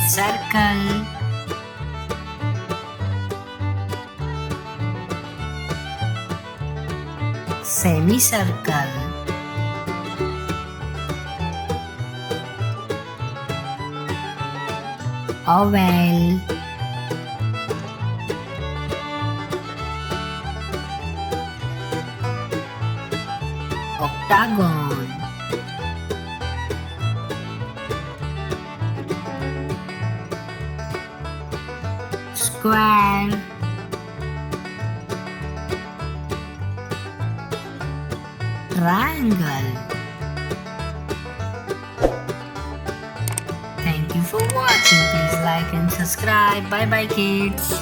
circle, semicircle, oval, octagon, square, triangle. Thank you for watching. Please like and subscribe. Bye bye kids.